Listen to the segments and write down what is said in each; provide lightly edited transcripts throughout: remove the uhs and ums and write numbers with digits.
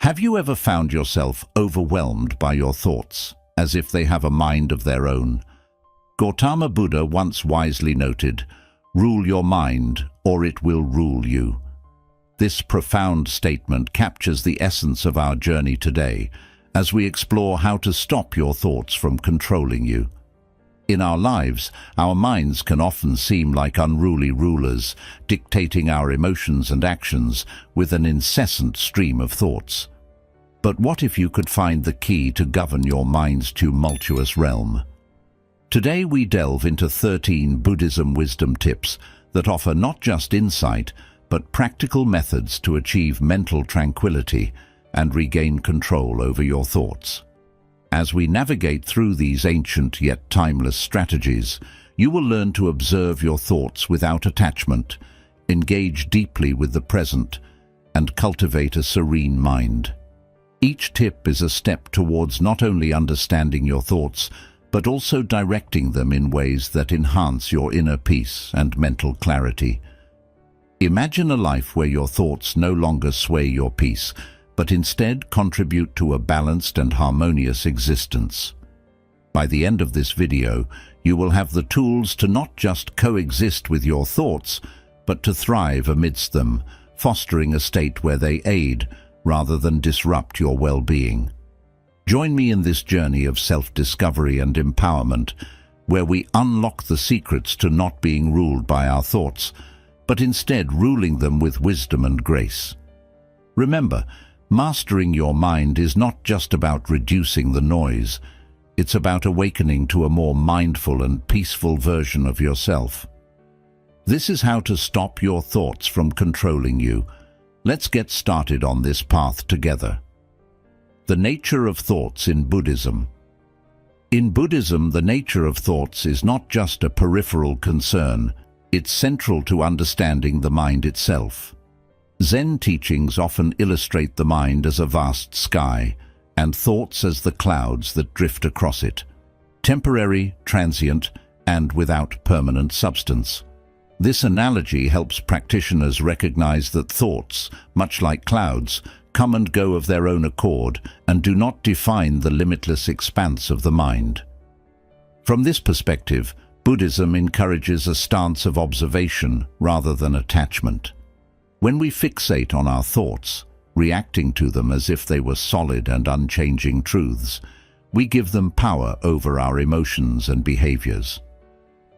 Have you ever found yourself overwhelmed by your thoughts, as if they have a mind of their own? Gautama Buddha once wisely noted, "Rule your mind, or it will rule you." This profound statement captures the essence of our journey today, as we explore how to stop your thoughts from controlling you. In our lives, our minds can often seem like unruly rulers, dictating our emotions and actions with an incessant stream of thoughts. But what if you could find the key to govern your mind's tumultuous realm? Today we delve into 13 Buddhism wisdom tips that offer not just insight, but practical methods to achieve mental tranquility and regain control over your thoughts. As we navigate through these ancient yet timeless strategies, you will learn to observe your thoughts without attachment, engage deeply with the present, and cultivate a serene mind. Each tip is a step towards not only understanding your thoughts, but also directing them in ways that enhance your inner peace and mental clarity. Imagine a life where your thoughts no longer sway your peace, but instead contribute to a balanced and harmonious existence. By the end of this video, you will have the tools to not just coexist with your thoughts, but to thrive amidst them, fostering a state where they aid rather than disrupt your well-being. Join me in this journey of self-discovery and empowerment, where we unlock the secrets to not being ruled by our thoughts, but instead ruling them with wisdom and grace. Remember, mastering your mind is not just about reducing the noise, it's about awakening to a more mindful and peaceful version of yourself. This is how to stop your thoughts from controlling you. Let's get started on this path together. The nature of thoughts in Buddhism. In Buddhism, the nature of thoughts is not just a peripheral concern, it's central to understanding the mind itself. Zen teachings often illustrate the mind as a vast sky, and thoughts as the clouds that drift across it, temporary, transient, and without permanent substance. This analogy helps practitioners recognize that thoughts, much like clouds, come and go of their own accord and do not define the limitless expanse of the mind. From this perspective, Buddhism encourages a stance of observation rather than attachment. When we fixate on our thoughts, reacting to them as if they were solid and unchanging truths, we give them power over our emotions and behaviors.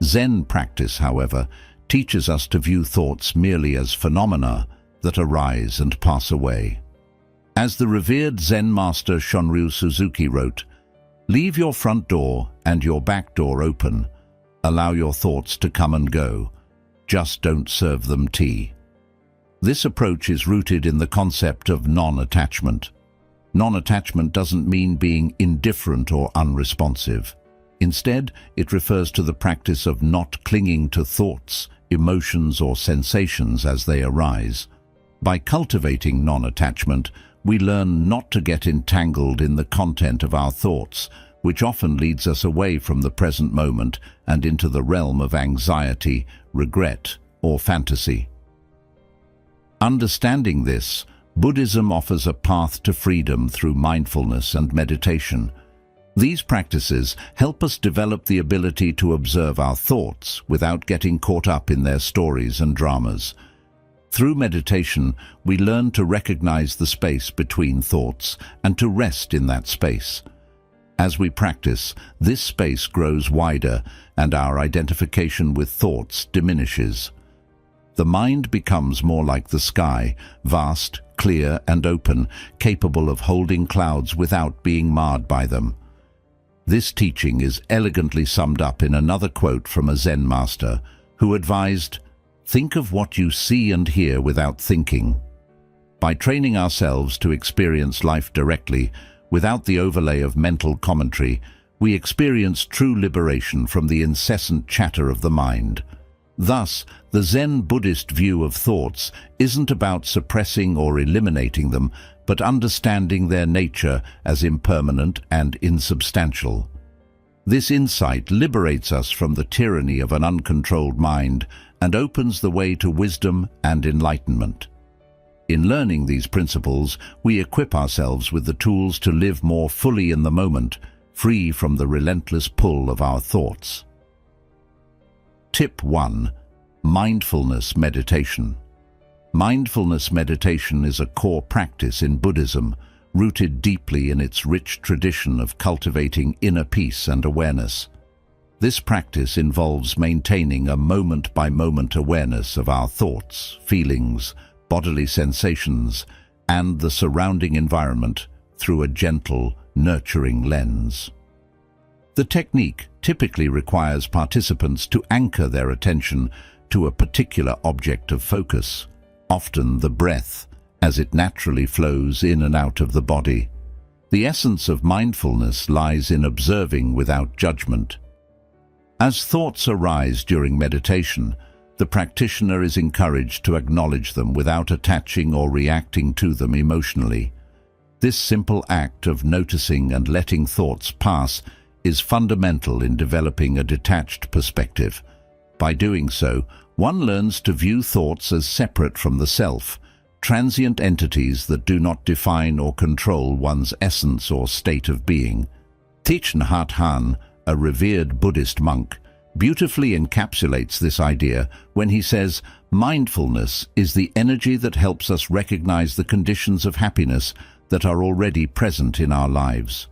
Zen practice, however, teaches us to view thoughts merely as phenomena that arise and pass away. As the revered Zen master Shunryu Suzuki wrote, "Leave your front door and your back door open. Allow your thoughts to come and go. Just don't serve them tea." This approach is rooted in the concept of non-attachment. Non-attachment doesn't mean being indifferent or unresponsive. Instead, it refers to the practice of not clinging to thoughts, emotions, or sensations as they arise. By cultivating non-attachment, we learn not to get entangled in the content of our thoughts, which often leads us away from the present moment and into the realm of anxiety, regret, or fantasy. Understanding this, Buddhism offers a path to freedom through mindfulness and meditation. These practices help us develop the ability to observe our thoughts without getting caught up in their stories and dramas. Through meditation, we learn to recognize the space between thoughts and to rest in that space. As we practice, this space grows wider and our identification with thoughts diminishes. The mind becomes more like the sky, vast, clear, and open, capable of holding clouds without being marred by them. This teaching is elegantly summed up in another quote from a Zen master, who advised, "Think of what you see and hear without thinking." By training ourselves to experience life directly, without the overlay of mental commentary, we experience true liberation from the incessant chatter of the mind. Thus, the Zen Buddhist view of thoughts isn't about suppressing or eliminating them, but understanding their nature as impermanent and insubstantial. This insight liberates us from the tyranny of an uncontrolled mind and opens the way to wisdom and enlightenment. In learning these principles, we equip ourselves with the tools to live more fully in the moment, free from the relentless pull of our thoughts. Tip 1. Mindfulness meditation. Mindfulness meditation is a core practice in Buddhism, rooted deeply in its rich tradition of cultivating inner peace and awareness. This practice involves maintaining a moment-by-moment awareness of our thoughts, feelings, bodily sensations, and the surrounding environment through a gentle, nurturing lens. The technique typically requires participants to anchor their attention to a particular object of focus, often the breath, as it naturally flows in and out of the body. The essence of mindfulness lies in observing without judgment. As thoughts arise during meditation, the practitioner is encouraged to acknowledge them without attaching or reacting to them emotionally. This simple act of noticing and letting thoughts pass is fundamental in developing a detached perspective. By doing so, one learns to view thoughts as separate from the self, transient entities that do not define or control one's essence or state of being. Thich Nhat Hanh, a revered Buddhist monk, beautifully encapsulates this idea when he says, "Mindfulness is the energy that helps us recognize the conditions of happiness that are already present in our lives."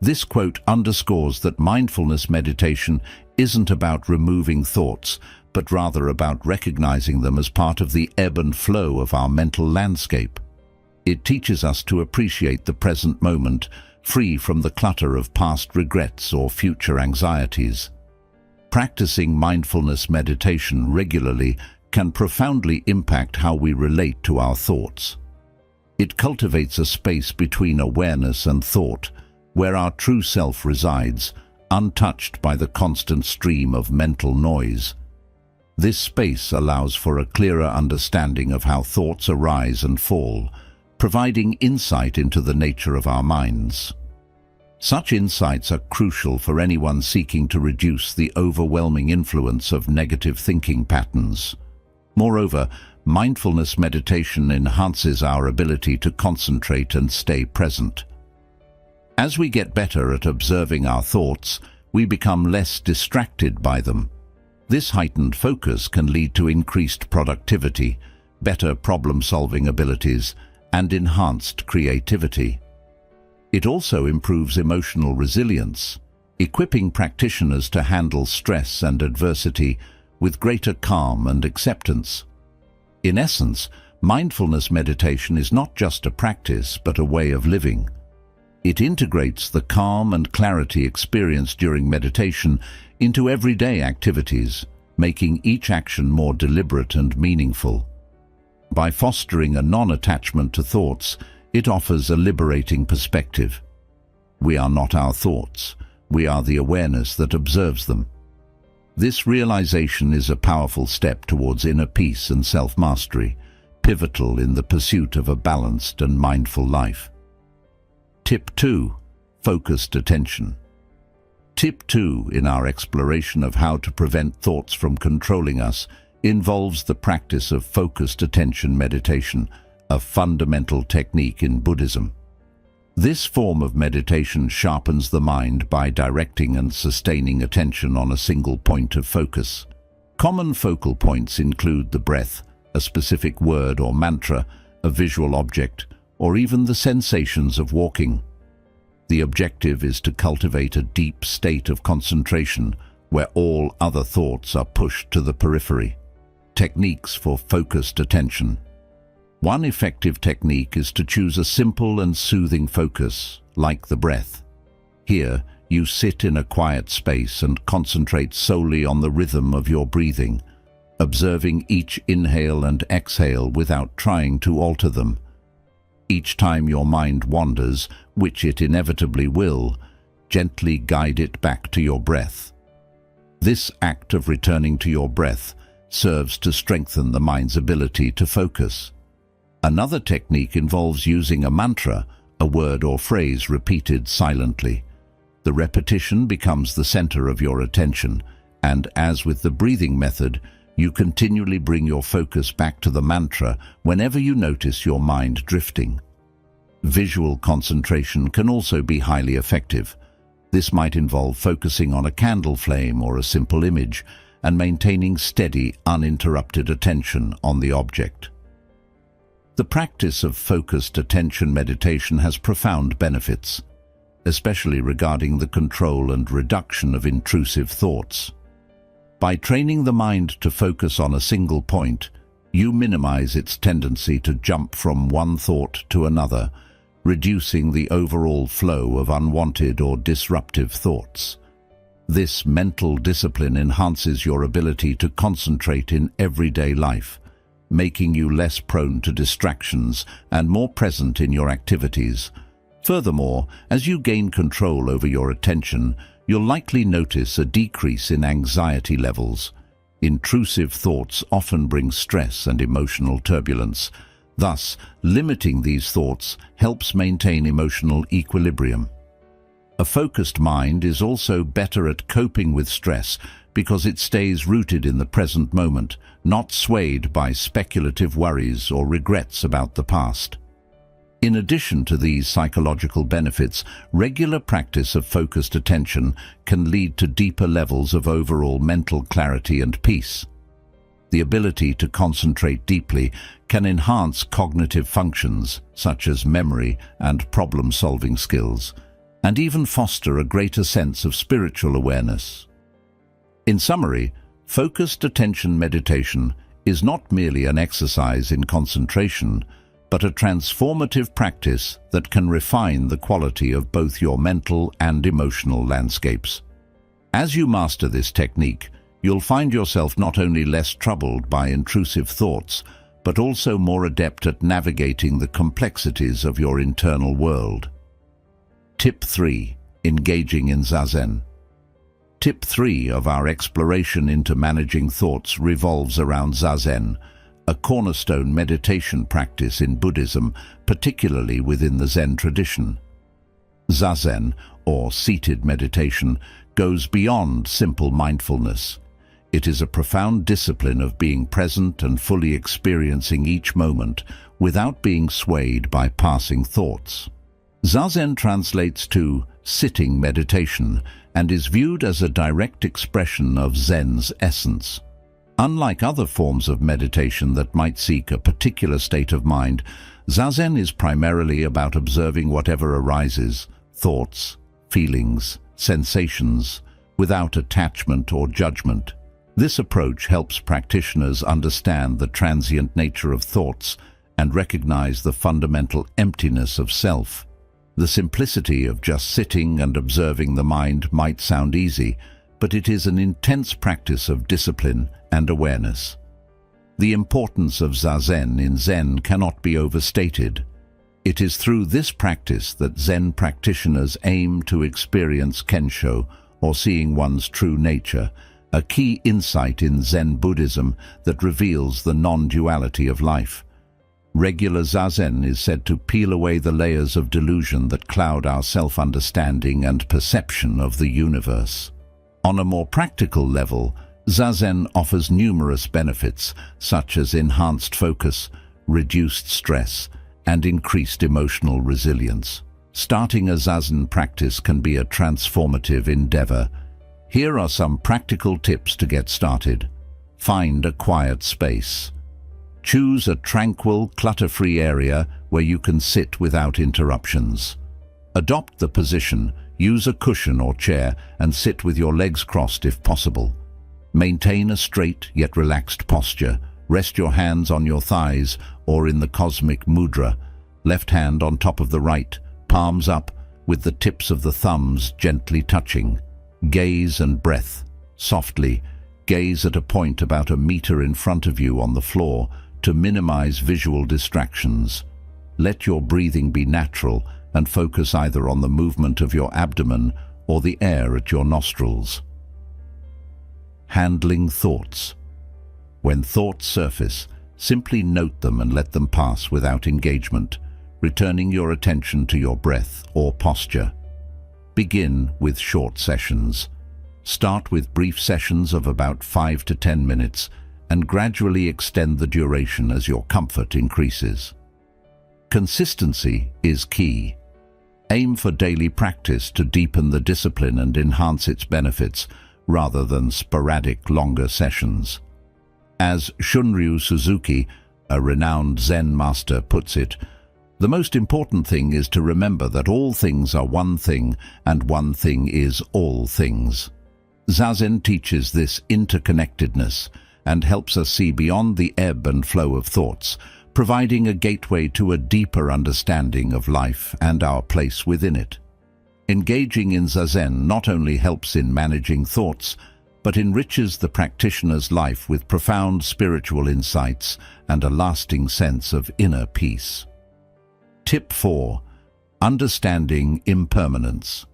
This quote underscores that mindfulness meditation isn't about removing thoughts, but rather about recognizing them as part of the ebb and flow of our mental landscape. It teaches us to appreciate the present moment, free from the clutter of past regrets or future anxieties. Practicing mindfulness meditation regularly can profoundly impact how we relate to our thoughts. It cultivates a space between awareness and thought, where our true self resides, untouched by the constant stream of mental noise. This space allows for a clearer understanding of how thoughts arise and fall, providing insight into the nature of our minds. Such insights are crucial for anyone seeking to reduce the overwhelming influence of negative thinking patterns. Moreover, mindfulness meditation enhances our ability to concentrate and stay present. As we get better at observing our thoughts, we become less distracted by them. This heightened focus can lead to increased productivity, better problem-solving abilities, and enhanced creativity. It also improves emotional resilience, equipping practitioners to handle stress and adversity with greater calm and acceptance. In essence, mindfulness meditation is not just a practice, but a way of living. It integrates the calm and clarity experienced during meditation into everyday activities, making each action more deliberate and meaningful. By fostering a non-attachment to thoughts, it offers a liberating perspective. We are not our thoughts, we are the awareness that observes them. This realization is a powerful step towards inner peace and self-mastery, pivotal in the pursuit of a balanced and mindful life. Tip 2. Focused attention. Tip 2 in our exploration of how to prevent thoughts from controlling us involves the practice of focused attention meditation, a fundamental technique in Buddhism. This form of meditation sharpens the mind by directing and sustaining attention on a single point of focus. Common focal points include the breath, a specific word or mantra, a visual object, or even the sensations of walking. The objective is to cultivate a deep state of concentration where all other thoughts are pushed to the periphery. Techniques for focused attention. One effective technique is to choose a simple and soothing focus, like the breath. Here, you sit in a quiet space and concentrate solely on the rhythm of your breathing, observing each inhale and exhale without trying to alter them. Each time your mind wanders, which it inevitably will, gently guide it back to your breath. This act of returning to your breath serves to strengthen the mind's ability to focus. Another technique involves using a mantra, a word or phrase repeated silently. The repetition becomes the center of your attention, and as with the breathing method, You continually bring your focus back to the mantra whenever you notice your mind drifting. Visual concentration can also be highly effective. This might involve focusing on a candle flame or a simple image and maintaining steady, uninterrupted attention on the object. The practice of focused attention meditation has profound benefits, especially regarding the control and reduction of intrusive thoughts. By training the mind to focus on a single point, you minimize its tendency to jump from one thought to another, reducing the overall flow of unwanted or disruptive thoughts. This mental discipline enhances your ability to concentrate in everyday life, making you less prone to distractions and more present in your activities. Furthermore, as you gain control over your attention, you'll likely notice a decrease in anxiety levels. Intrusive thoughts often bring stress and emotional turbulence. Thus, limiting these thoughts helps maintain emotional equilibrium. A focused mind is also better at coping with stress because it stays rooted in the present moment, not swayed by speculative worries or regrets about the past. In addition to these psychological benefits, regular practice of focused attention can lead to deeper levels of overall mental clarity and peace. The ability to concentrate deeply can enhance cognitive functions, such as memory and problem-solving skills, and even foster a greater sense of spiritual awareness. In summary, focused attention meditation is not merely an exercise in concentration, but a transformative practice that can refine the quality of both your mental and emotional landscapes. As you master this technique, you'll find yourself not only less troubled by intrusive thoughts, but also more adept at navigating the complexities of your internal world. Tip 3. Engaging in Zazen. Tip 3 of our exploration into managing thoughts revolves around Zazen, a cornerstone meditation practice in Buddhism, particularly within the Zen tradition. Zazen, or seated meditation, goes beyond simple mindfulness. It is a profound discipline of being present and fully experiencing each moment without being swayed by passing thoughts. Zazen translates to sitting meditation and is viewed as a direct expression of Zen's essence. Unlike other forms of meditation that might seek a particular state of mind, Zazen is primarily about observing whatever arises, thoughts, feelings, sensations, without attachment or judgment. This approach helps practitioners understand the transient nature of thoughts and recognize the fundamental emptiness of self. The simplicity of just sitting and observing the mind might sound easy, but it is an intense practice of discipline and awareness. The importance of Zazen in Zen cannot be overstated. It is through this practice that Zen practitioners aim to experience Kensho, or seeing one's true nature, a key insight in Zen Buddhism that reveals the non-duality of life. Regular Zazen is said to peel away the layers of delusion that cloud our self-understanding and perception of the universe. On a more practical level, Zazen offers numerous benefits, such as enhanced focus, reduced stress, and increased emotional resilience. Starting a Zazen practice can be a transformative endeavor. Here are some practical tips to get started. Find a quiet space. Choose a tranquil, clutter-free area where you can sit without interruptions. Adopt the position, use a cushion or chair, and sit with your legs crossed if possible. Maintain a straight yet relaxed posture. Rest your hands on your thighs or in the cosmic mudra, left hand on top of the right, palms up, with the tips of the thumbs gently touching. Gaze and breath. Softly, gaze at a point about a meter in front of you on the floor to minimize visual distractions. Let your breathing be natural and focus either on the movement of your abdomen or the air at your nostrils. Handling thoughts. When thoughts surface, simply note them and let them pass without engagement, returning your attention to your breath or posture. Begin with short sessions. Start with brief sessions of about 5 to 10 minutes and gradually extend the duration as your comfort increases. Consistency is key. Aim for daily practice to deepen the discipline and enhance its benefits, rather than sporadic, longer sessions. As Shunryu Suzuki, a renowned Zen master, puts it, the most important thing is to remember that all things are one thing, and one thing is all things. Zazen teaches this interconnectedness and helps us see beyond the ebb and flow of thoughts, providing a gateway to a deeper understanding of life and our place within it. Engaging in Zazen not only helps in managing thoughts, but enriches the practitioner's life with profound spiritual insights and a lasting sense of inner peace. Tip 4. Understanding impermanence.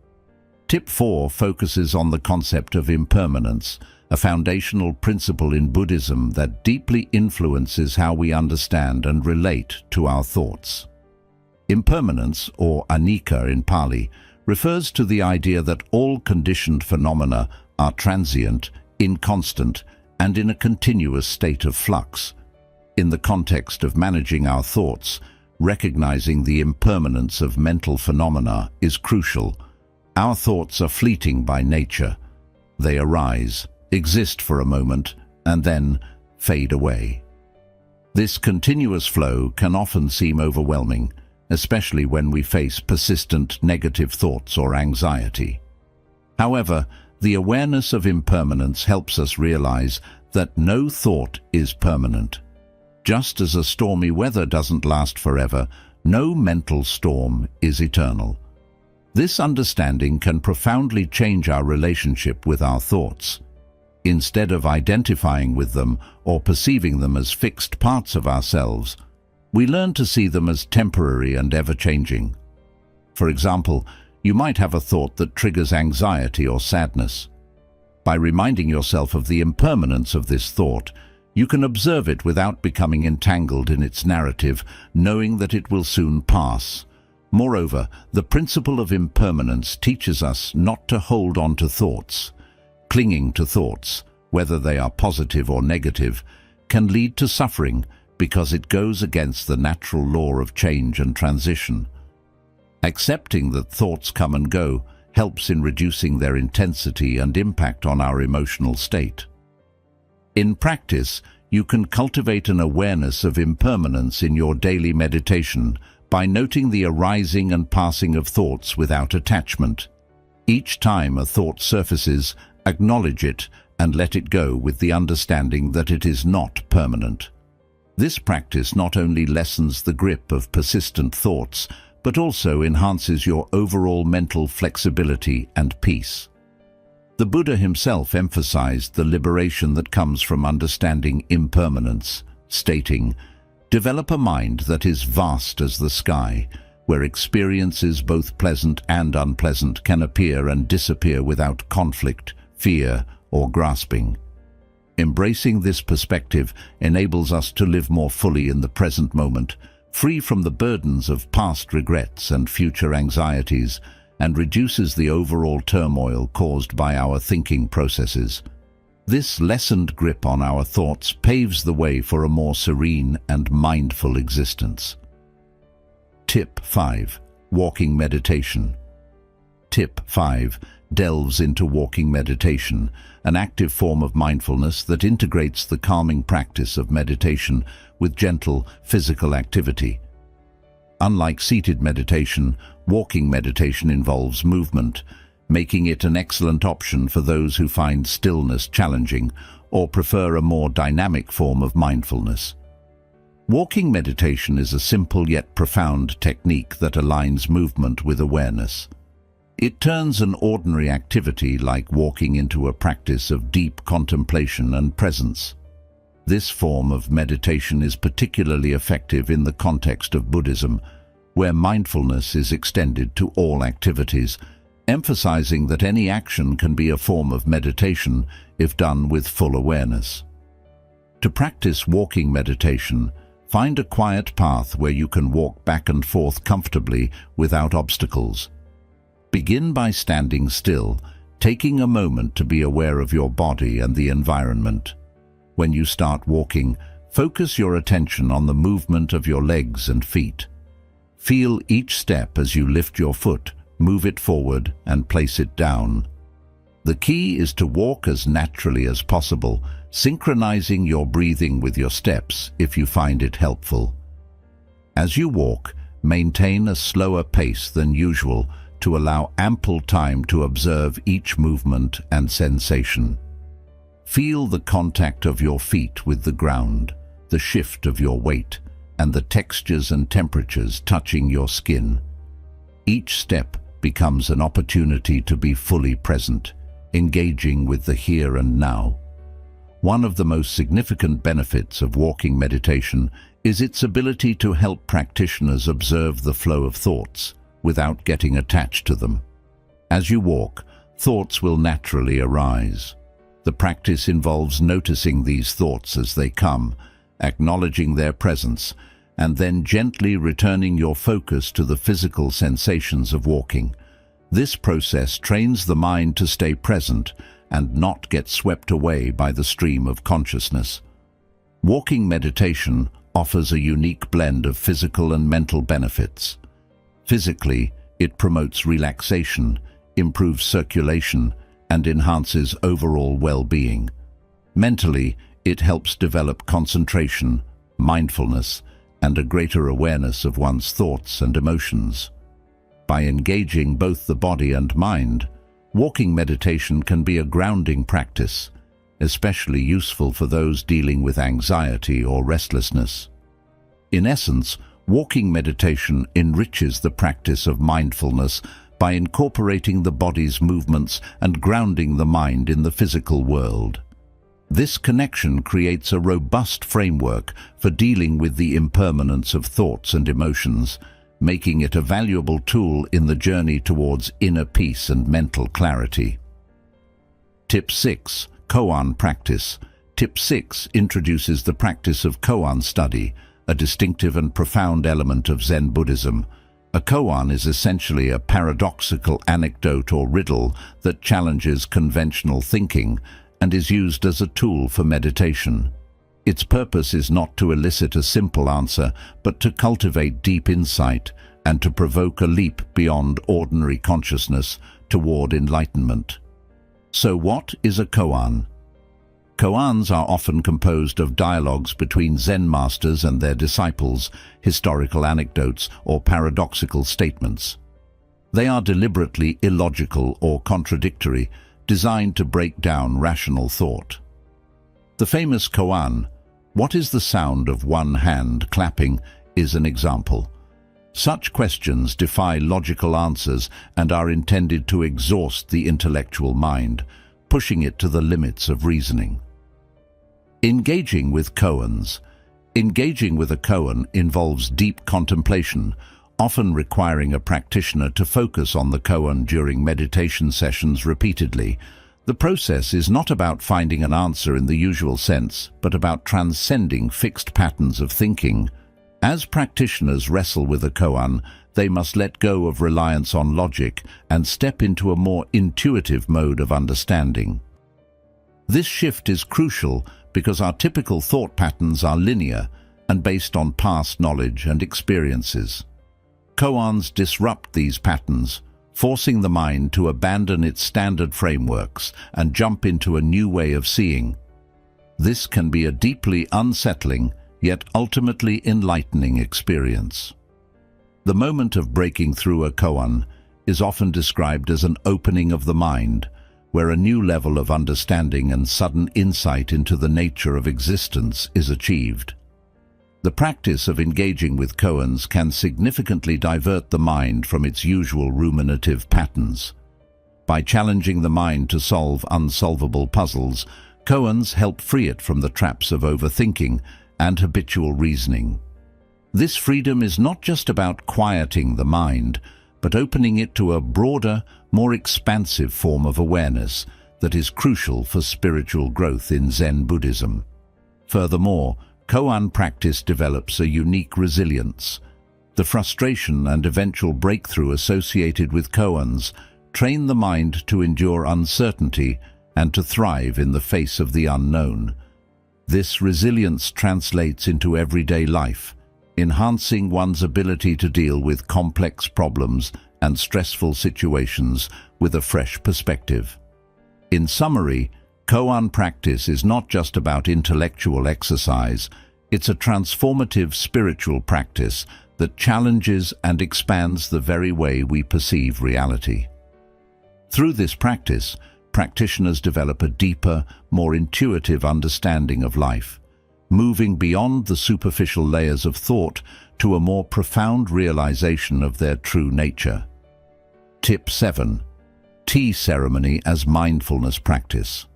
Tip 4 focuses on the concept of impermanence, a foundational principle in Buddhism that deeply influences how we understand and relate to our thoughts. Impermanence, or anicca in Pali, refers to the idea that all conditioned phenomena are transient, inconstant, and in a continuous state of flux. In the context of managing our thoughts, recognizing the impermanence of mental phenomena is crucial. Our thoughts are fleeting by nature. They arise, exist for a moment, and then fade away. This continuous flow can often seem overwhelming, especially when we face persistent negative thoughts or anxiety. However, the awareness of impermanence helps us realize that no thought is permanent. Just as a stormy weather doesn't last forever, no mental storm is eternal. This understanding can profoundly change our relationship with our thoughts. Instead of identifying with them or perceiving them as fixed parts of ourselves, we learn to see them as temporary and ever-changing. For example, you might have a thought that triggers anxiety or sadness. By reminding yourself of the impermanence of this thought, you can observe it without becoming entangled in its narrative, knowing that it will soon pass. Moreover, the principle of impermanence teaches us not to hold on to thoughts. Clinging to thoughts, whether they are positive or negative, can lead to suffering because it goes against the natural law of change and transition. Accepting that thoughts come and go helps in reducing their intensity and impact on our emotional state. In practice, you can cultivate an awareness of impermanence in your daily meditation by noting the arising and passing of thoughts without attachment. Each time a thought surfaces, acknowledge it and let it go with the understanding that it is not permanent. This practice not only lessens the grip of persistent thoughts, but also enhances your overall mental flexibility and peace. The Buddha himself emphasized the liberation that comes from understanding impermanence, stating, "Develop a mind that is vast as the sky, where experiences both pleasant and unpleasant can appear and disappear without conflict, fear, or grasping." Embracing this perspective enables us to live more fully in the present moment, free from the burdens of past regrets and future anxieties, and reduces the overall turmoil caused by our thinking processes. This lessened grip on our thoughts paves the way for a more serene and mindful existence. Tip 5. Walking meditation. Tip 5 delves into walking meditation, an active form of mindfulness that integrates the calming practice of meditation with gentle physical activity. Unlike seated meditation, walking meditation involves movement, making it an excellent option for those who find stillness challenging or prefer a more dynamic form of mindfulness. Walking meditation is a simple yet profound technique that aligns movement with awareness. It turns an ordinary activity like walking into a practice of deep contemplation and presence. This form of meditation is particularly effective in the context of Buddhism, where mindfulness is extended to all activities, emphasizing that any action can be a form of meditation if done with full awareness. To practice walking meditation, find a quiet path where you can walk back and forth comfortably without obstacles. Begin by standing still, taking a moment to be aware of your body and the environment. When you start walking, focus your attention on the movement of your legs and feet. Feel each step as you lift your foot, move it forward, and place it down. The key is to walk as naturally as possible, synchronizing your breathing with your steps if you find it helpful. As you walk, maintain a slower pace than usual to allow ample time to observe each movement and sensation. Feel the contact of your feet with the ground, the shift of your weight, and the textures and temperatures touching your skin. Each step becomes an opportunity to be fully present, engaging with the here and now. One of the most significant benefits of walking meditation is its ability to help practitioners observe the flow of thoughts without getting attached to them. As you walk, thoughts will naturally arise. The practice involves noticing these thoughts as they come, acknowledging their presence, and then gently returning your focus to the physical sensations of walking. This process trains the mind to stay present and not get swept away by the stream of consciousness. Walking meditation offers a unique blend of physical and mental benefits. Physically, it promotes relaxation, improves circulation, and enhances overall well-being. Mentally, it helps develop concentration, mindfulness, and a greater awareness of one's thoughts and emotions. By engaging both the body and mind, walking meditation can be a grounding practice, especially useful for those dealing with anxiety or restlessness. In essence, walking meditation enriches the practice of mindfulness by incorporating the body's movements and grounding the mind in the physical world. This connection creates a robust framework for dealing with the impermanence of thoughts and emotions, making it a valuable tool in the journey towards inner peace and mental clarity. Tip 6. Koan Practice. Tip 6 introduces the practice of koan study, a distinctive and profound element of Zen Buddhism. A koan is essentially a paradoxical anecdote or riddle that challenges conventional thinking and is used as a tool for meditation. Its purpose is not to elicit a simple answer, but to cultivate deep insight and to provoke a leap beyond ordinary consciousness toward enlightenment. So what is a koan? Koans are often composed of dialogues between Zen masters and their disciples, historical anecdotes, or paradoxical statements. They are deliberately illogical or contradictory, designed to break down rational thought. The famous koan, "What is the sound of one hand clapping?" is an example. Such questions defy logical answers and are intended to exhaust the intellectual mind, pushing it to the limits of reasoning. Engaging with koans. Engaging with a koan involves deep contemplation, often requiring a practitioner to focus on the koan during meditation sessions repeatedly. The process is not about finding an answer in the usual sense, but about transcending fixed patterns of thinking. As practitioners wrestle with a koan, they must let go of reliance on logic and step into a more intuitive mode of understanding. This shift is crucial because our typical thought patterns are linear and based on past knowledge and experiences. Koans disrupt these patterns, forcing the mind to abandon its standard frameworks and jump into a new way of seeing. This can be a deeply unsettling, yet ultimately enlightening experience. The moment of breaking through a koan is often described as an opening of the mind, where a new level of understanding and sudden insight into the nature of existence is achieved. The practice of engaging with koans can significantly divert the mind from its usual ruminative patterns. By challenging the mind to solve unsolvable puzzles, koans help free it from the traps of overthinking and habitual reasoning. This freedom is not just about quieting the mind, but opening it to a broader, more expansive form of awareness that is crucial for spiritual growth in Zen Buddhism. Furthermore, koan practice develops a unique resilience. The frustration and eventual breakthrough associated with koans train the mind to endure uncertainty and to thrive in the face of the unknown. This resilience translates into everyday life, enhancing one's ability to deal with complex problems and stressful situations with a fresh perspective. In summary, koan practice is not just about intellectual exercise, it's a transformative spiritual practice that challenges and expands the very way we perceive reality. Through this practice, practitioners develop a deeper, more intuitive understanding of life, moving beyond the superficial layers of thought to a more profound realization of their true nature. Tip 7. Tea ceremony as mindfulness practice.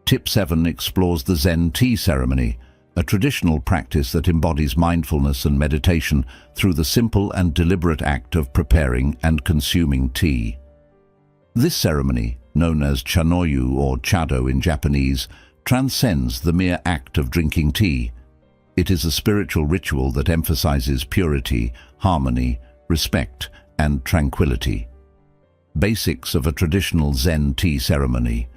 Tip 7 explores the Zen tea ceremony, a traditional practice that embodies mindfulness and meditation through the simple and deliberate act of preparing and consuming tea. This ceremony, known as chanoyu or chado in Japanese, transcends the mere act of drinking tea. It is a spiritual ritual that emphasizes purity, harmony, respect, and tranquility. Basics of a traditional Zen tea ceremony.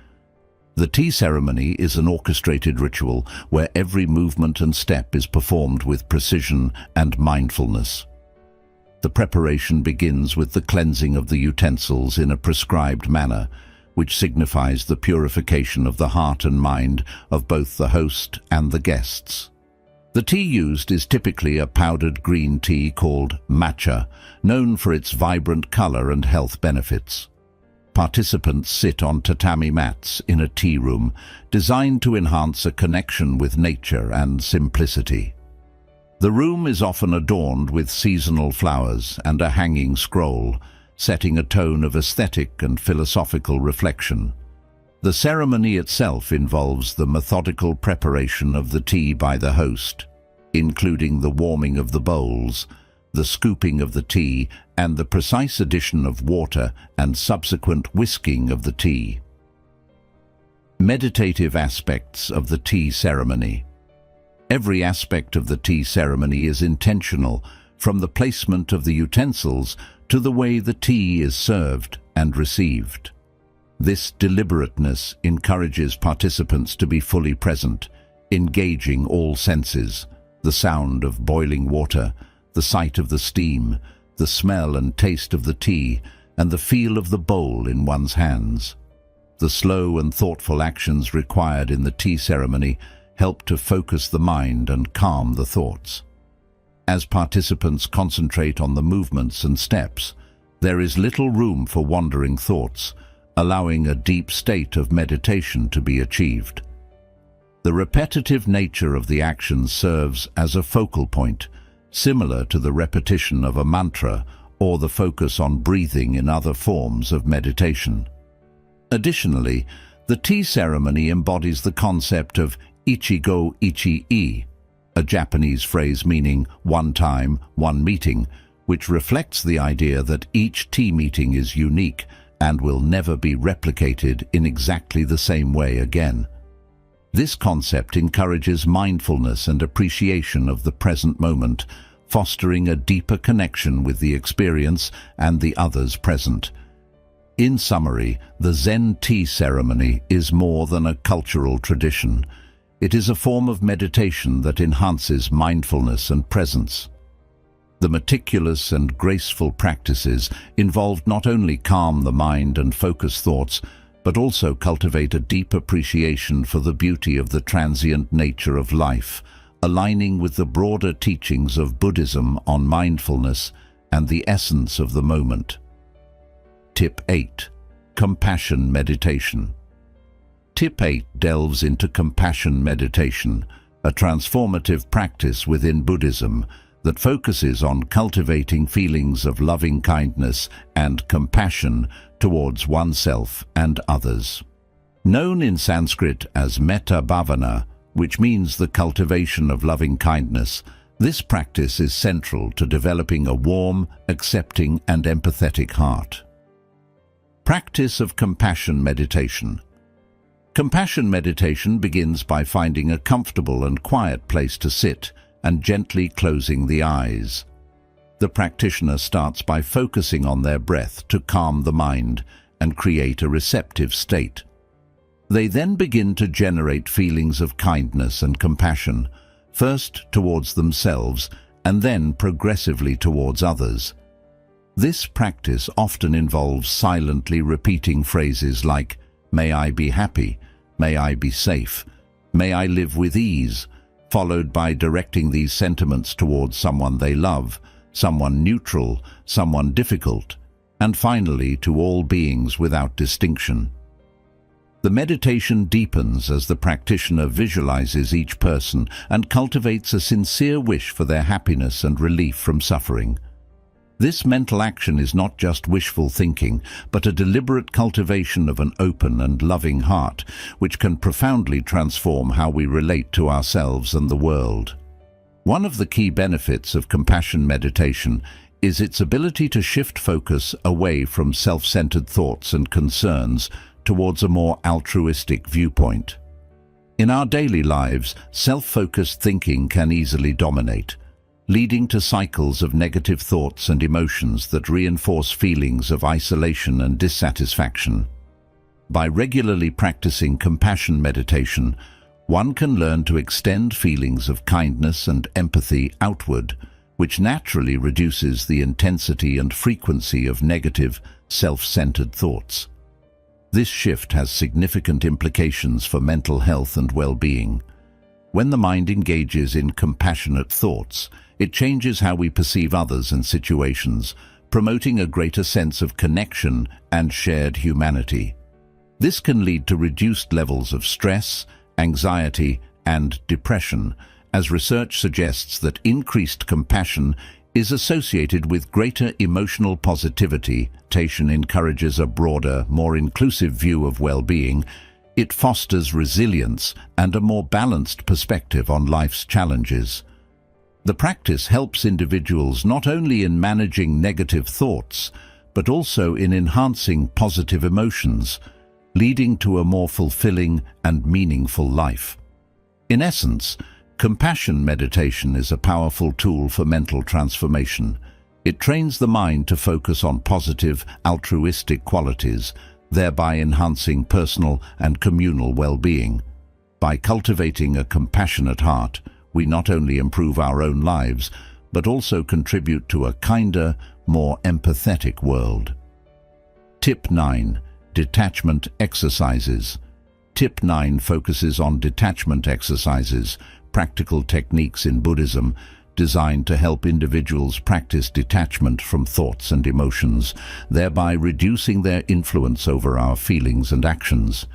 The tea ceremony is an orchestrated ritual where every movement and step is performed with precision and mindfulness. The preparation begins with the cleansing of the utensils in a prescribed manner, which signifies the purification of the heart and mind of both the host and the guests. The tea used is typically a powdered green tea called matcha, known for its vibrant color and health benefits. Participants sit on tatami mats in a tea room, designed to enhance a connection with nature and simplicity. The room is often adorned with seasonal flowers and a hanging scroll, setting a tone of aesthetic and philosophical reflection. The ceremony itself involves the methodical preparation of the tea by the host, including the warming of the bowls, the scooping of the tea, and the precise addition of water and subsequent whisking of the tea. Meditative aspects of the tea ceremony. Every aspect of the tea ceremony is intentional, from the placement of the utensils to the way the tea is served and received. This deliberateness encourages participants to be fully present, engaging all senses: the sound of boiling water, the sight of the steam, the smell and taste of the tea, and the feel of the bowl in one's hands. The slow and thoughtful actions required in the tea ceremony help to focus the mind and calm the thoughts. As participants concentrate on the movements and steps, there is little room for wandering thoughts, allowing a deep state of meditation to be achieved. The repetitive nature of the action serves as a focal point, similar to the repetition of a mantra or the focus on breathing in other forms of meditation. Additionally, the tea ceremony embodies the concept of ichigo ichi-e, a Japanese phrase meaning one time, one meeting, which reflects the idea that each tea meeting is unique and will never be replicated in exactly the same way again. This concept encourages mindfulness and appreciation of the present moment, fostering a deeper connection with the experience and the others present. In summary, the Zen tea ceremony is more than a cultural tradition. It is a form of meditation that enhances mindfulness and presence. The meticulous and graceful practices involved not only calm the mind and focus thoughts, but also cultivate a deep appreciation for the beauty of the transient nature of life, aligning with the broader teachings of Buddhism on mindfulness and the essence of the moment. Tip 8. Compassion meditation. Tip 8 delves into compassion meditation, a transformative practice within Buddhism that focuses on cultivating feelings of loving kindness and compassion towards oneself and others. Known in Sanskrit as metta bhavana, which means the cultivation of loving kindness, this practice is central to developing a warm, accepting, and empathetic heart. Practice of compassion meditation. Compassion meditation begins by finding a comfortable and quiet place to sit and gently closing the eyes. The practitioner starts by focusing on their breath to calm the mind and create a receptive state. They then begin to generate feelings of kindness and compassion, first towards themselves and then progressively towards others. This practice often involves silently repeating phrases like, "May I be happy," "May I be safe," "May I live with ease," followed by directing these sentiments towards someone they love, someone neutral, someone difficult, and finally to all beings without distinction. The meditation deepens as the practitioner visualizes each person and cultivates a sincere wish for their happiness and relief from suffering. This mental action is not just wishful thinking, but a deliberate cultivation of an open and loving heart, which can profoundly transform how we relate to ourselves and the world. One of the key benefits of compassion meditation is its ability to shift focus away from self-centered thoughts and concerns towards a more altruistic viewpoint. In our daily lives, self-focused thinking can easily dominate, leading to cycles of negative thoughts and emotions that reinforce feelings of isolation and dissatisfaction. By regularly practicing compassion meditation, one can learn to extend feelings of kindness and empathy outward, which naturally reduces the intensity and frequency of negative, self-centered thoughts. This shift has significant implications for mental health and well-being. When the mind engages in compassionate thoughts, it changes how we perceive others and situations, promoting a greater sense of connection and shared humanity. This can lead to reduced levels of stress, anxiety, and depression, as research suggests that increased compassion is associated with greater emotional positivity. Meditation encourages a broader, more inclusive view of well-being. It fosters resilience and a more balanced perspective on life's challenges. The practice helps individuals not only in managing negative thoughts, but also in enhancing positive emotions, leading to a more fulfilling and meaningful life. In essence, compassion meditation is a powerful tool for mental transformation. It trains the mind to focus on positive, altruistic qualities, thereby enhancing personal and communal well-being. By cultivating a compassionate heart, we not only improve our own lives, but also contribute to a kinder, more empathetic world. Tip 9. Detachment exercises. Tip 9 focuses on detachment exercises, practical techniques in Buddhism designed to help individuals practice detachment from thoughts and emotions, thereby reducing their influence over our feelings and actions.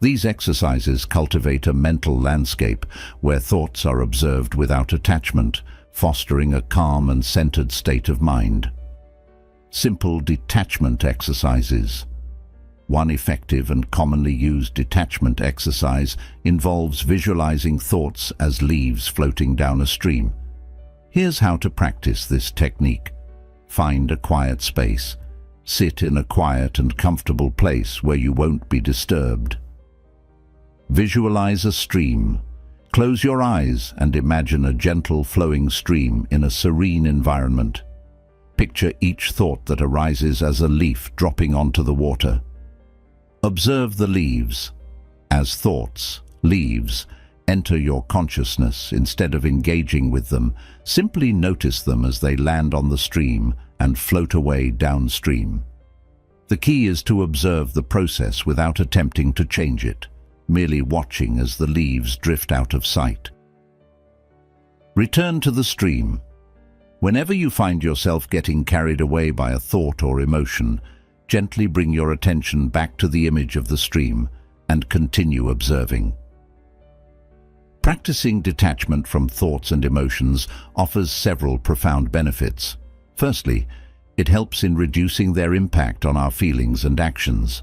These exercises cultivate a mental landscape where thoughts are observed without attachment, fostering a calm and centered state of mind. Simple detachment exercises. One effective and commonly used detachment exercise involves visualizing thoughts as leaves floating down a stream. Here's how to practice this technique. Find a quiet space. Sit in a quiet and comfortable place where you won't be disturbed. Visualize a stream. Close your eyes and imagine a gentle flowing stream in a serene environment. Picture each thought that arises as a leaf dropping onto the water. Observe the leaves. As thoughts, leaves, enter your consciousness, instead of engaging with them, simply notice them as they land on the stream and float away downstream. The key is to observe the process without attempting to change it, merely watching as the leaves drift out of sight. Return to the stream. Whenever you find yourself getting carried away by a thought or emotion, gently bring your attention back to the image of the stream and continue observing. Practicing detachment from thoughts and emotions offers several profound benefits. Firstly, it helps in reducing their impact on our feelings and actions.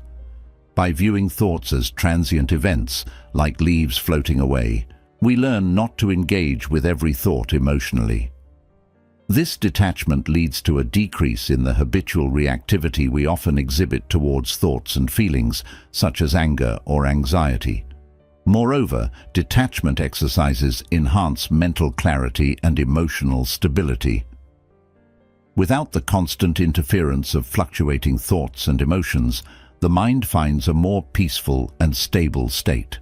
By viewing thoughts as transient events, like leaves floating away, we learn not to engage with every thought emotionally. This detachment leads to a decrease in the habitual reactivity we often exhibit towards thoughts and feelings, such as anger or anxiety. Moreover, detachment exercises enhance mental clarity and emotional stability. Without the constant interference of fluctuating thoughts and emotions, the the mind finds a more peaceful and stable state.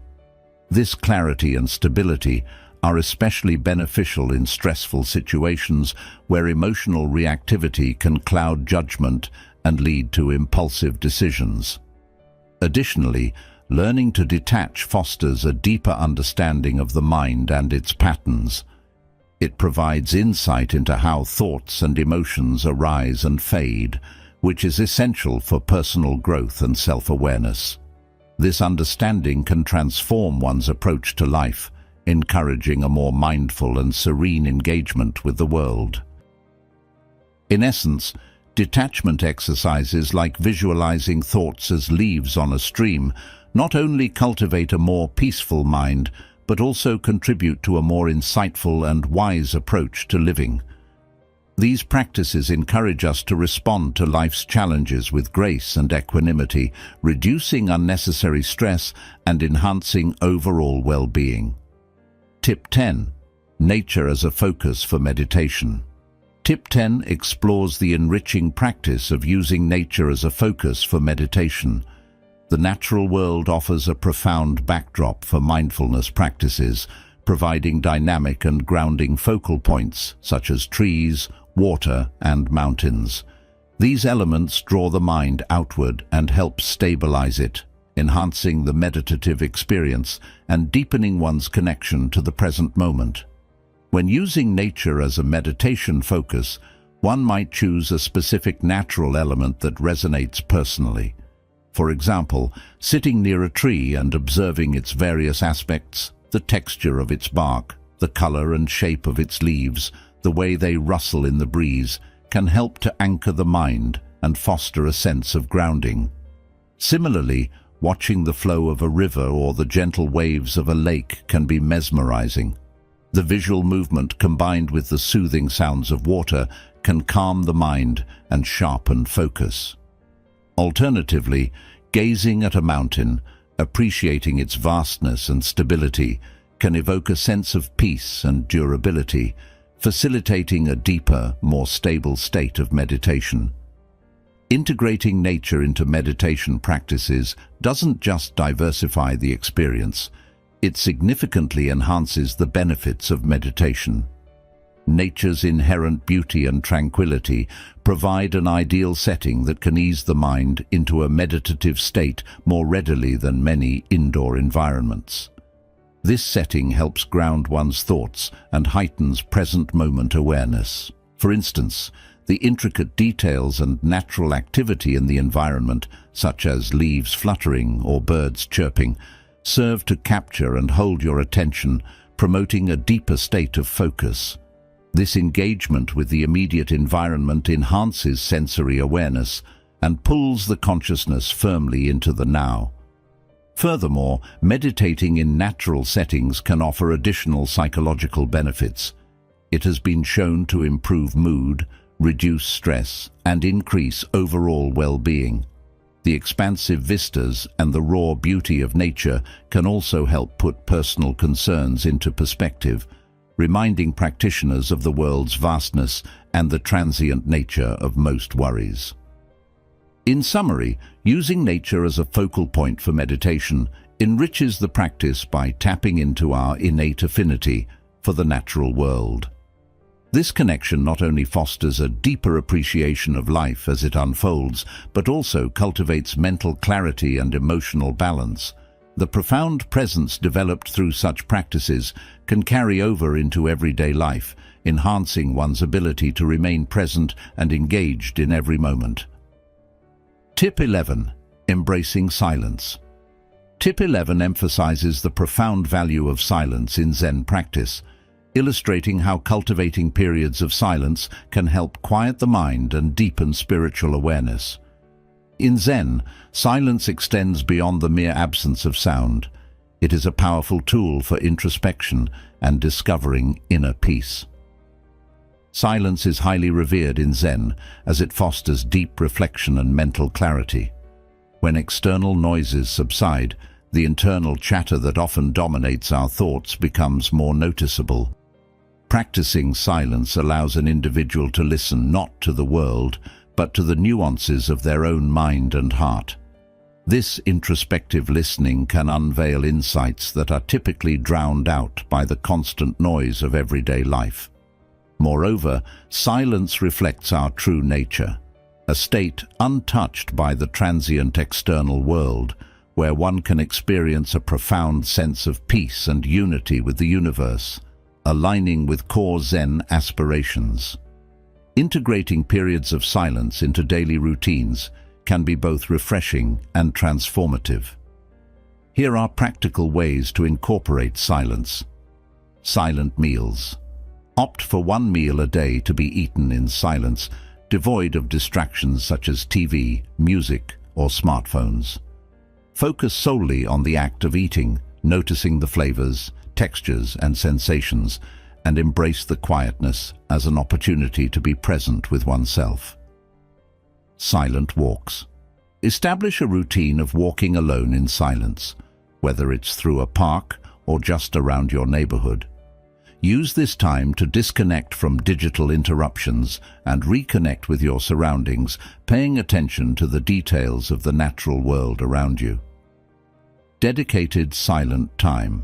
This clarity and stability are especially beneficial in stressful situations where emotional reactivity can cloud judgment and lead to impulsive decisions. Additionally, learning to detach fosters a deeper understanding of the mind and its patterns. It provides insight into how thoughts and emotions arise and fade, which is essential for personal growth and self-awareness. This understanding can transform one's approach to life, encouraging a more mindful and serene engagement with the world. In essence, detachment exercises like visualizing thoughts as leaves on a stream not only cultivate a more peaceful mind, but also contribute to a more insightful and wise approach to living. These practices encourage us to respond to life's challenges with grace and equanimity, reducing unnecessary stress and enhancing overall well-being. Tip 10. Nature as a focus for meditation. Tip 10 explores the enriching practice of using nature as a focus for meditation. The natural world offers a profound backdrop for mindfulness practices, providing dynamic and grounding focal points such as trees, water, and mountains. These elements draw the mind outward and help stabilize it, enhancing the meditative experience and deepening one's connection to the present moment. When using nature as a meditation focus, one might choose a specific natural element that resonates personally. For example, sitting near a tree and observing its various aspects, the texture of its bark, the color and shape of its leaves, the way they rustle in the breeze, can help to anchor the mind and foster a sense of grounding. Similarly, watching the flow of a river or the gentle waves of a lake can be mesmerizing. The visual movement combined with the soothing sounds of water can calm the mind and sharpen focus. Alternatively, gazing at a mountain, appreciating its vastness and stability, can evoke a sense of peace and durability, facilitating a deeper, more stable state of meditation. Integrating nature into meditation practices doesn't just diversify the experience, it significantly enhances the benefits of meditation. Nature's inherent beauty and tranquility provide an ideal setting that can ease the mind into a meditative state more readily than many indoor environments. This setting helps ground one's thoughts and heightens present-moment awareness. For instance, the intricate details and natural activity in the environment, such as leaves fluttering or birds chirping, serve to capture and hold your attention, promoting a deeper state of focus. This engagement with the immediate environment enhances sensory awareness and pulls the consciousness firmly into the now. Furthermore, meditating in natural settings can offer additional psychological benefits. It has been shown to improve mood, reduce stress, and increase overall well-being. The expansive vistas and the raw beauty of nature can also help put personal concerns into perspective, reminding practitioners of the world's vastness and the transient nature of most worries. In summary, using nature as a focal point for meditation enriches the practice by tapping into our innate affinity for the natural world. This connection not only fosters a deeper appreciation of life as it unfolds, but also cultivates mental clarity and emotional balance. The profound presence developed through such practices can carry over into everyday life, enhancing one's ability to remain present and engaged in every moment. Tip 11. Embracing silence. Tip 11 emphasizes the profound value of silence in Zen practice, illustrating how cultivating periods of silence can help quiet the mind and deepen spiritual awareness. In Zen, silence extends beyond the mere absence of sound. It is a powerful tool for introspection and discovering inner peace. Silence is highly revered in Zen as it fosters deep reflection and mental clarity. When external noises subside, the internal chatter that often dominates our thoughts becomes more noticeable. Practicing silence allows an individual to listen not to the world, but to the nuances of their own mind and heart. This introspective listening can unveil insights that are typically drowned out by the constant noise of everyday life. Moreover, silence reflects our true nature, a state untouched by the transient external world, where one can experience a profound sense of peace and unity with the universe, aligning with core Zen aspirations. Integrating periods of silence into daily routines can be both refreshing and transformative. Here are practical ways to incorporate silence. Silent meals. Opt for one meal a day to be eaten in silence, devoid of distractions such as TV, music, or smartphones. Focus solely on the act of eating, noticing the flavors, textures, and sensations, and embrace the quietness as an opportunity to be present with oneself. Silent walks. Establish a routine of walking alone in silence, whether it's through a park or just around your neighborhood. Use this time to disconnect from digital interruptions and reconnect with your surroundings, paying attention to the details of the natural world around you. Dedicated silent time.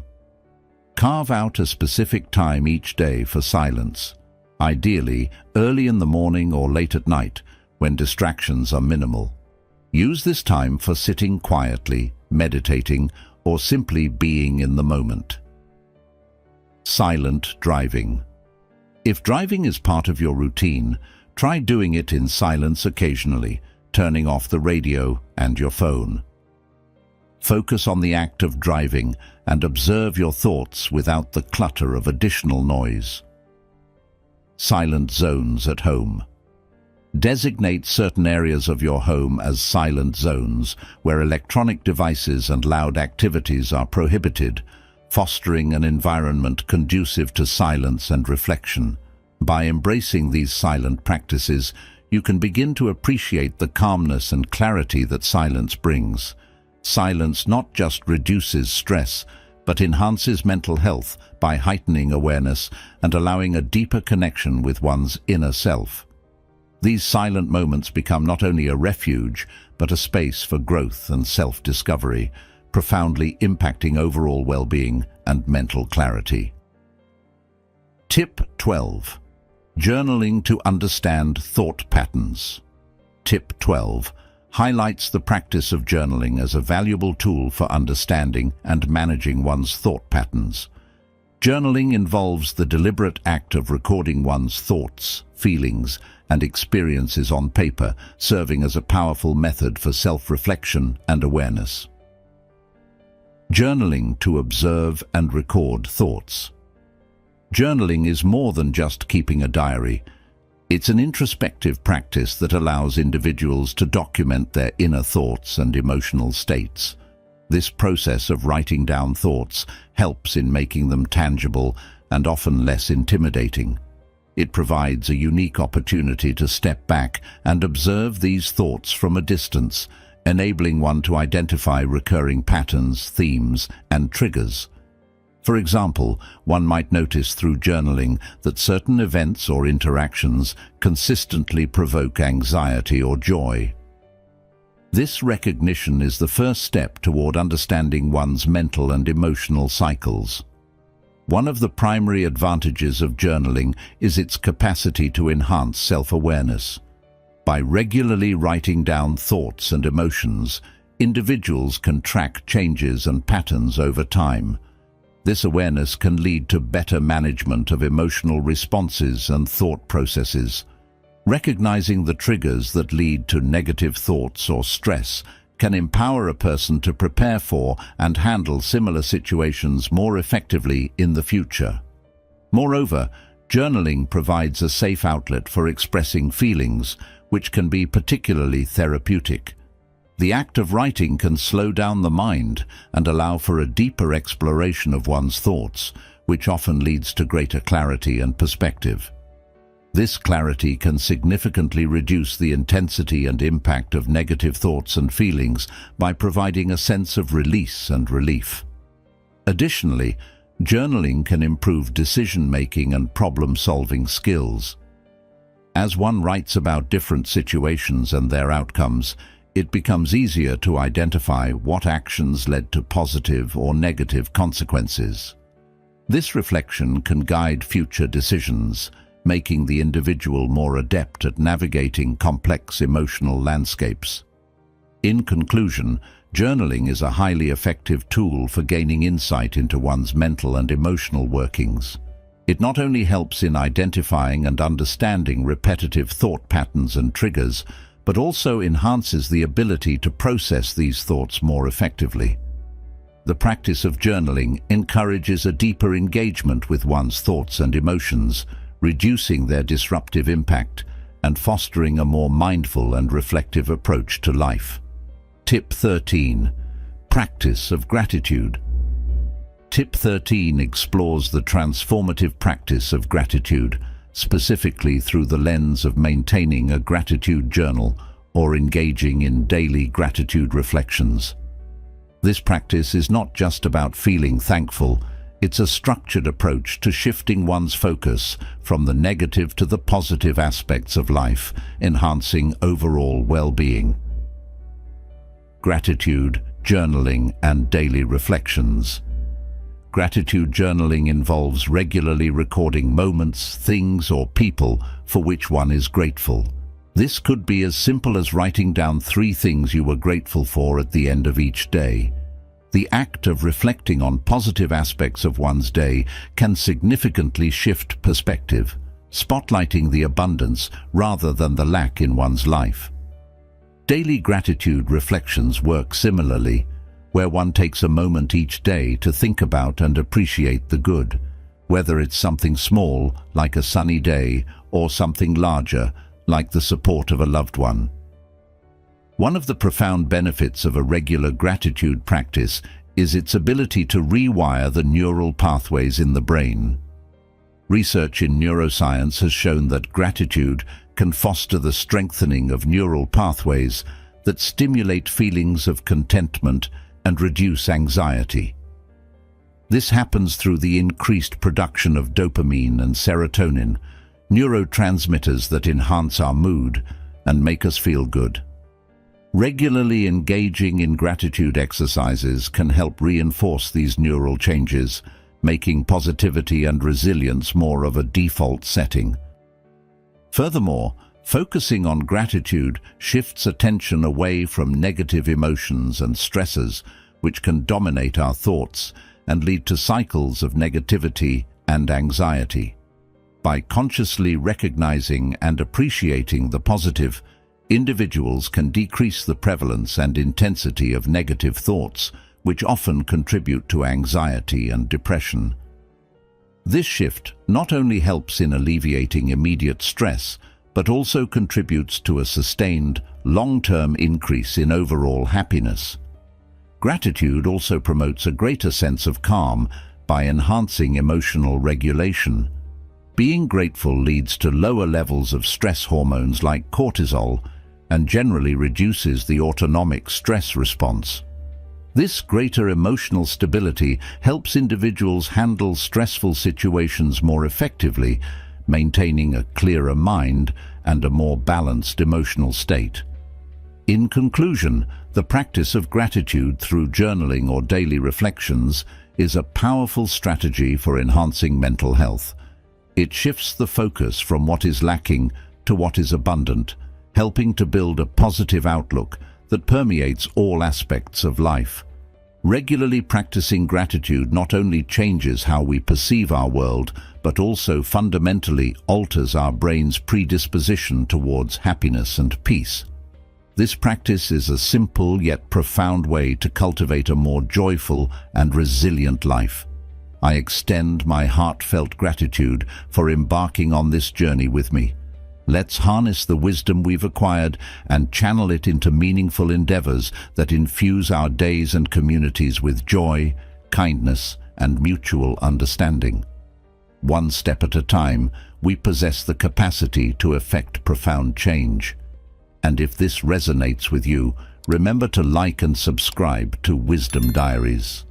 Carve out a specific time each day for silence, ideally early in the morning or late at night when distractions are minimal. Use this time for sitting quietly, meditating, or simply being in the moment. Silent driving. If driving is part of your routine, try doing it in silence occasionally, turning off the radio and your phone. Focus on the act of driving and observe your thoughts without the clutter of additional noise. Silent zones at home. Designate certain areas of your home as silent zones where electronic devices and loud activities are prohibited, fostering an environment conducive to silence and reflection. By embracing these silent practices, you can begin to appreciate the calmness and clarity that silence brings. Silence not just reduces stress, but enhances mental health by heightening awareness and allowing a deeper connection with one's inner self. These silent moments become not only a refuge, but a space for growth and self-discovery, profoundly impacting overall well-being and mental clarity. Tip 12. Journaling to understand thought patterns. Tip 12 highlights the practice of journaling as a valuable tool for understanding and managing one's thought patterns. Journaling involves the deliberate act of recording one's thoughts, feelings, and experiences on paper, serving as a powerful method for self-reflection and awareness. Journaling to observe and record thoughts. Journaling is more than just keeping a diary. It's an introspective practice that allows individuals to document their inner thoughts and emotional states. This process of writing down thoughts helps in making them tangible and often less intimidating. It provides a unique opportunity to step back and observe these thoughts from a distance, enabling one to identify recurring patterns, themes, and triggers. For example, one might notice through journaling that certain events or interactions consistently provoke anxiety or joy. This recognition is the first step toward understanding one's mental and emotional cycles. One of the primary advantages of journaling is its capacity to enhance self-awareness. By regularly writing down thoughts and emotions, individuals can track changes and patterns over time. This awareness can lead to better management of emotional responses and thought processes. Recognizing the triggers that lead to negative thoughts or stress can empower a person to prepare for and handle similar situations more effectively in the future. Moreover, journaling provides a safe outlet for expressing feelings, which can be particularly therapeutic. The act of writing can slow down the mind and allow for a deeper exploration of one's thoughts, which often leads to greater clarity and perspective. This clarity can significantly reduce the intensity and impact of negative thoughts and feelings by providing a sense of release and relief. Additionally, journaling can improve decision-making and problem-solving skills. As one writes about different situations and their outcomes, it becomes easier to identify what actions led to positive or negative consequences. This reflection can guide future decisions, making the individual more adept at navigating complex emotional landscapes. In conclusion, journaling is a highly effective tool for gaining insight into one's mental and emotional workings. It not only helps in identifying and understanding repetitive thought patterns and triggers, but also enhances the ability to process these thoughts more effectively. The practice of journaling encourages a deeper engagement with one's thoughts and emotions, reducing their disruptive impact and fostering a more mindful and reflective approach to life. Tip 13. Practice of gratitude. Tip 13 explores the transformative practice of gratitude, specifically through the lens of maintaining a gratitude journal or engaging in daily gratitude reflections. This practice is not just about feeling thankful, it's a structured approach to shifting one's focus from the negative to the positive aspects of life, enhancing overall well-being. Gratitude, journaling, and daily reflections. Gratitude journaling involves regularly recording moments, things, or people for which one is grateful. This could be as simple as writing down 3 things you were grateful for at the end of each day. The act of reflecting on positive aspects of one's day can significantly shift perspective, spotlighting the abundance rather than the lack in one's life. Daily gratitude reflections work similarly, where one takes a moment each day to think about and appreciate the good, whether it's something small, like a sunny day, or something larger, like the support of a loved one. One of the profound benefits of a regular gratitude practice is its ability to rewire the neural pathways in the brain. Research in neuroscience has shown that gratitude can foster the strengthening of neural pathways that stimulate feelings of contentment and reduce anxiety. This happens through the increased production of dopamine and serotonin, neurotransmitters that enhance our mood and make us feel good. Regularly engaging in gratitude exercises can help reinforce these neural changes, making positivity and resilience more of a default setting. Furthermore, focusing on gratitude shifts attention away from negative emotions and stresses, which can dominate our thoughts and lead to cycles of negativity and anxiety. By consciously recognizing and appreciating the positive, individuals can decrease the prevalence and intensity of negative thoughts, which often contribute to anxiety and depression. This shift not only helps in alleviating immediate stress, but also contributes to a sustained, long-term increase in overall happiness. Gratitude also promotes a greater sense of calm by enhancing emotional regulation. Being grateful leads to lower levels of stress hormones like cortisol and generally reduces the autonomic stress response. This greater emotional stability helps individuals handle stressful situations more effectively, maintaining a clearer mind and a more balanced emotional state. In conclusion, the practice of gratitude through journaling or daily reflections is a powerful strategy for enhancing mental health. It shifts the focus from what is lacking to what is abundant, helping to build a positive outlook that permeates all aspects of life. Regularly practicing gratitude not only changes how we perceive our world, but also fundamentally alters our brain's predisposition towards happiness and peace. This practice is a simple yet profound way to cultivate a more joyful and resilient life. I extend my heartfelt gratitude for embarking on this journey with me. Let's harness the wisdom we've acquired and channel it into meaningful endeavors that infuse our days and communities with joy, kindness, and mutual understanding. One step at a time, we possess the capacity to effect profound change. And if this resonates with you, remember to like and subscribe to Wisdom Diaries.